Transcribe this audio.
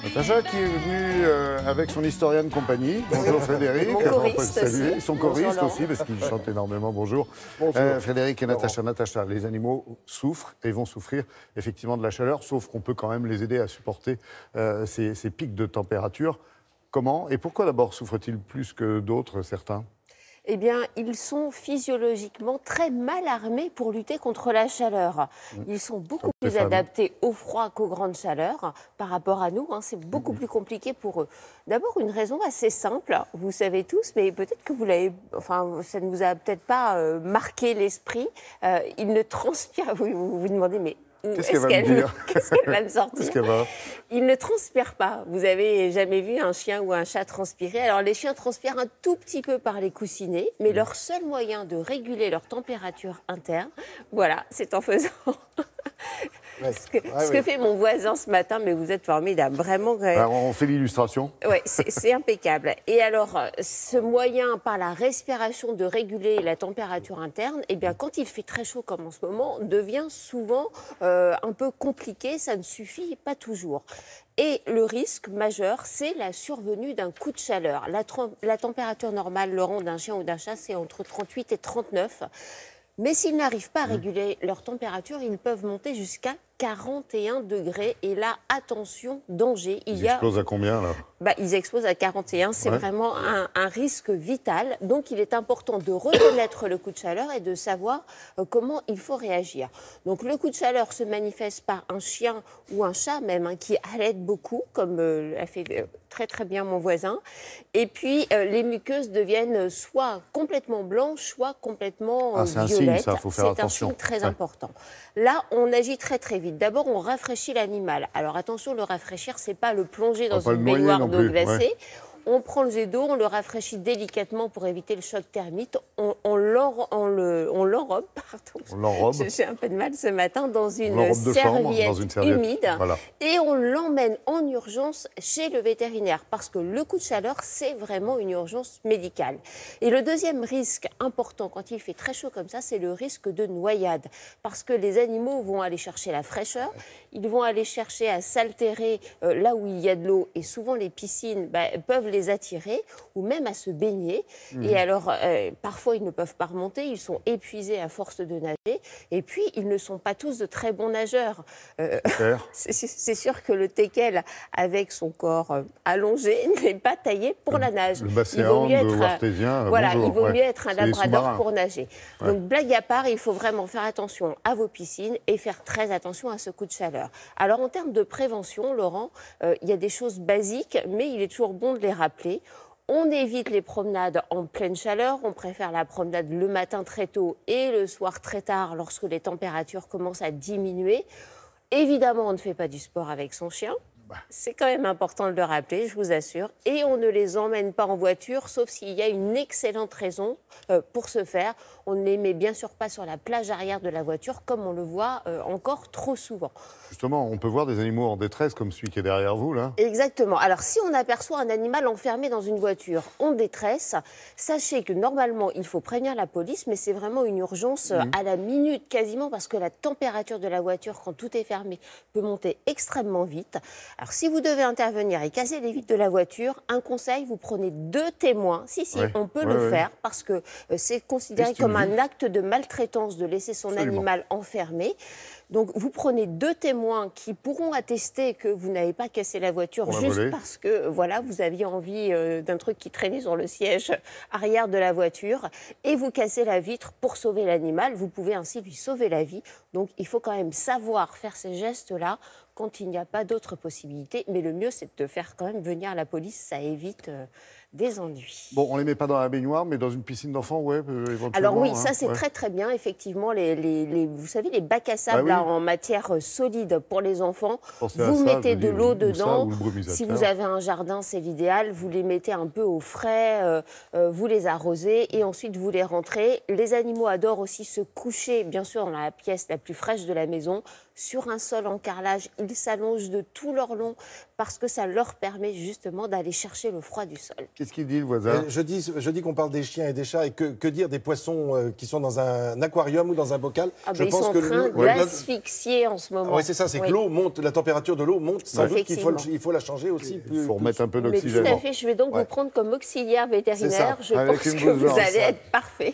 Natacha qui est venue avec son historienne compagnie. Bonjour Frédéric. Mon choriste aussi. Son choriste aussi, parce qu'il chante énormément. Bonjour. Frédéric et Natacha. Natacha, les animaux souffrent et vont souffrir effectivement de la chaleur, sauf qu'on peut quand même les aider à supporter ces pics de température. Comment et pourquoi d'abord souffrent-ils plus que d'autres, certains ? Eh bien, ils sont physiologiquement très mal armés pour lutter contre la chaleur. Ils sont beaucoup plus adaptés au froid qu'aux grandes chaleurs par rapport à nous. C'est beaucoup plus compliqué pour eux. D'abord, une raison assez simple, vous savez tous, mais peut-être que vous l'avez, ça ne vous a peut-être pas marqué l'esprit. Ils ne transpirent. Vous vous demandez, mais qu'est-ce qu'elle va me dire ? Qu'est-ce qu'elle va me sortir ? Qu'est-ce qu'elle va ? Ils ne transpirent pas. Vous avez jamais vu un chien ou un chat transpirer ? Alors, les chiens transpirent un tout petit peu par les coussinets, mais leur seul moyen de réguler leur température interne, voilà, c'est en faisant... Ce que fait mon voisin ce matin, mais vous êtes formidable, vraiment. Alors, on fait l'illustration. Oui, c'est impeccable. Et alors, ce moyen, par la respiration, de réguler la température interne, eh bien, quand il fait très chaud comme en ce moment, devient souvent un peu compliqué, ça ne suffit pas toujours. Et le risque majeur, c'est la survenue d'un coup de chaleur. La température normale, Laurent, d'un chien ou d'un chat, c'est entre 38 et 39. Mais s'ils n'arrivent pas à réguler leur température, ils peuvent monter jusqu'à 41 degrés. Et là, attention, danger. Ils explosent à combien, là ? Ils explosent à 41. C'est vraiment un risque vital. Donc, il est important de reconnaître le coup de chaleur et de savoir comment il faut réagir. Donc, le coup de chaleur se manifeste par un chien ou un chat même qui halète beaucoup, comme l'a fait très, très bien mon voisin. Et puis, les muqueuses deviennent soit complètement blanches, soit complètement violettes. C'est un signe, ça, il faut faire attention. C'est un signe très important. Là, on agit très, très vite. D'abord, on rafraîchit l'animal. Alors, attention, le rafraîchir, c'est pas le plonger dans une baignoire d'eau glacée. On prend le jet d'eau, on le rafraîchit délicatement pour éviter le choc thermique. On l'enrobe, j'ai un peu de mal ce matin, dans une serviette humide. Voilà. Et on l'emmène en urgence chez le vétérinaire. Parce que le coup de chaleur, c'est vraiment une urgence médicale. Et le deuxième risque important, quand il fait très chaud comme ça, c'est le risque de noyade. Parce que les animaux vont aller chercher la fraîcheur, ils vont aller chercher à s'altérer là où il y a de l'eau. Et souvent, les piscines peuvent les attirer ou même à se baigner. Et alors, parfois, ils ne peuvent pas remonter. Ils sont épuisés à force de nager. Et puis, ils ne sont pas tous de très bons nageurs. C'est sûr que le teckel, avec son corps allongé, n'est pas taillé pour la nage. Le basséan de Artésien, voilà, il vaut mieux être un labrador pour nager. Donc, blague à part, il faut vraiment faire attention à vos piscines et faire très attention à ce coup de chaleur. Alors, en termes de prévention, Laurent, il y a des choses basiques, mais il est toujours bon de les rappeler. On évite les promenades en pleine chaleur. On préfère la promenade le matin très tôt et le soir très tard lorsque les températures commencent à diminuer. Évidemment, on ne fait pas du sport avec son chien. C'est quand même important de le rappeler, je vous assure. Et on ne les emmène pas en voiture, sauf s'il y a une excellente raison pour ce faire. On ne les met bien sûr pas sur la plage arrière de la voiture, comme on le voit encore trop souvent. Justement, on peut voir des animaux en détresse, comme celui qui est derrière vous, là. Exactement. Alors, si on aperçoit un animal enfermé dans une voiture en détresse, sachez que normalement, il faut prévenir la police, mais c'est vraiment une urgence à la minute quasiment, parce que la température de la voiture, quand tout est fermé, peut monter extrêmement vite. Alors, si vous devez intervenir et casser les vitres de la voiture, un conseil, vous prenez 2 témoins. On peut le faire, parce que c'est considéré comme un acte de maltraitance de laisser son animal enfermé. Donc, vous prenez 2 témoins qui pourront attester que vous n'avez pas cassé la voiture juste parce que, voilà, vous aviez envie d'un truc qui traînait sur le siège arrière de la voiture, et vous cassez la vitre pour sauver l'animal. Vous pouvez ainsi lui sauver la vie. Donc, il faut quand même savoir faire ces gestes-là quand il n'y a pas d'autre possibilité. Mais le mieux, c'est de faire quand même venir la police. Ça évite des ennuis. Bon, on ne les met pas dans la baignoire, mais dans une piscine d'enfants, éventuellement. Alors oui, ça c'est très très bien, effectivement. Vous savez, les bacs à sable là, en matière solide pour les enfants, vous mettez de l'eau dedans. Si vous avez un jardin, c'est l'idéal. Vous les mettez un peu au frais, vous les arrosez et ensuite vous les rentrez. Les animaux adorent aussi se coucher, bien sûr, dans la pièce la plus fraîche de la maison. sur un sol en carrelage, ils s'allongent de tout leur long parce que ça leur permet justement d'aller chercher le froid du sol. Qu'est-ce qu'il dit, le voisin? Je dis qu'on parle des chiens et des chats, et que dire des poissons qui sont dans un aquarium ou dans un bocal? Ils sont en train d'asphyxier en ce moment. Oui, c'est ça, c'est que l'eau monte, la température de l'eau monte, sans doute qu'il faut la changer aussi. Il faut remettre un peu d'oxygène. Tout à fait, je vais donc vous prendre comme auxiliaire vétérinaire. Je pense que vous allez être parfait.